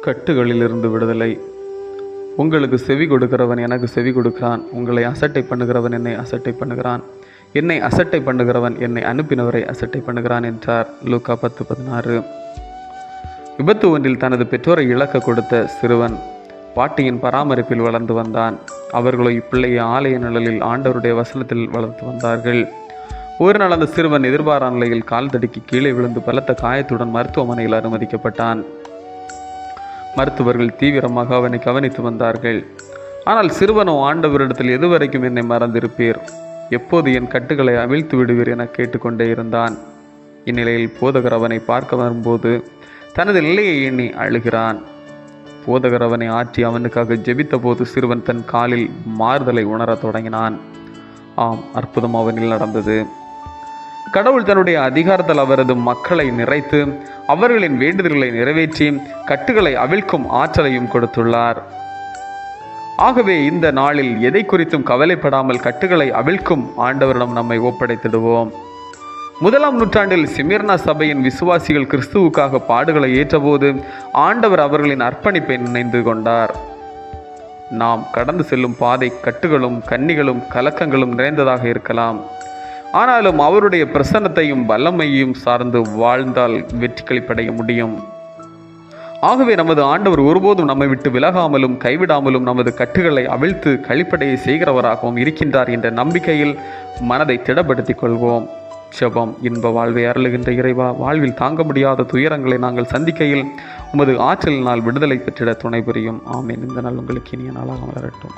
கட்டுகளிலிருந்து விடுதலை. உங்களுக்கு செவி கொடுக்கிறவன் எனக்கு செவி கொடுக்கிறான். உங்களை அசட்டை பண்ணுகிறவன் என்னை அசட்டை பண்ணுகிறான். என்னை அசட்டை பண்ணுகிறவன் என்னை அனுப்பினவரை அசட்டை பண்ணுகிறான் என்றார். லூக்கா 10:16. விபத்து ஒன்றில் தனது பெற்றோரை இழக்க கொடுத்த சிறுவன் பாட்டியின் பராமரிப்பில் வளர்ந்து வந்தான். அவர்களோ இப்பிள்ளையை ஆலய நிழலில் ஆண்டவருடைய வசனத்தில் வளர்த்து வந்தார்கள். ஒரு நாள் அந்த சிறுவன் எதிர்பாராத நிலையில் கால் தடுக்கி கீழே விழுந்து பலத்த காயத்துடன் மருத்துவமனையில் அனுமதிக்கப்பட்டான். மருத்துவர்கள் தீவிரமாக அவனை கவனித்து வந்தார்கள். ஆனால் சிறுவனோ ஆண்டவரிடத்தில் எதுவரைக்கும் என்னை மறந்திருப்பீர், எப்போது என் கட்டுகளை அவிழ்த்து விடுவீர் என கேட்டுக்கொண்டே இருந்தான். இந்நிலையில் போதகர் அவனை பார்க்க வரும்போது தனது நிலையை எண்ணி அழுகிறான். போதகர் அவனை ஆற்றி அவனுக்காக ஜெபித்த போது சிறுவன் தன் காலில் மாறுதலை உணரத் தொடங்கினான். ஆம், அற்புதம் அவனில் நடந்தது. கடவுள் தன்னுடைய அதிகாரத்தால் அவரது மக்களை நிறைத்து அவர்களின் வேண்டுதல்களை நிறைவேற்றி கட்டுகளை அவிழ்க்கும் ஆற்றலையும் கொடுத்துள்ளார். ஆகவே இந்த நாளில் எதை குறித்தும் கவலைப்படாமல் கட்டுகளை அவிழ்க்கும் ஆண்டவரிடம் நம்மை ஒப்படைத்திடுவோம். 1ஆம் நூற்றாண்டில் சிமிர்னா சபையின் விசுவாசிகள் கிறிஸ்துவுக்காக பாடுகளை ஏற்றபோது ஆண்டவர் அவர்களின் அர்ப்பணிப்பை நினைந்து கொண்டார். நாம் கடந்து செல்லும் பாதை கட்டுகளும் கன்னிகளும் கலக்கங்களும் நிறைந்ததாக இருக்கலாம். ஆனாலும் அவருடைய பிரசன்னத்தையும் வல்லமையையும் சார்ந்து வாழ்ந்தால் வெற்றி களிப்படைய முடியும். ஆகவே நமது ஆண்டவர் ஒருபோதும் நம்மை விட்டு விலகாமலும் கைவிடாமலும் நமது கட்டுகளை அவிழ்த்து களிப்படையை செய்கிறவராகவும் இருக்கின்றார் என்ற நம்பிக்கையில் மனதை திடப்படுத்திக் கொள்வோம். ஜெபம். இன்ப வாழ்வை அருளுகின்ற இறைவா, வாழ்வில் தாங்க முடியாத துயரங்களை நாங்கள் சந்திக்கையில் உமது ஆற்றலினால் விடுதலை பெற்றிட துணை புரியும். ஆமேன். இந்த நாள் உங்களுக்கு இனிய நாளாக வளரட்டும்.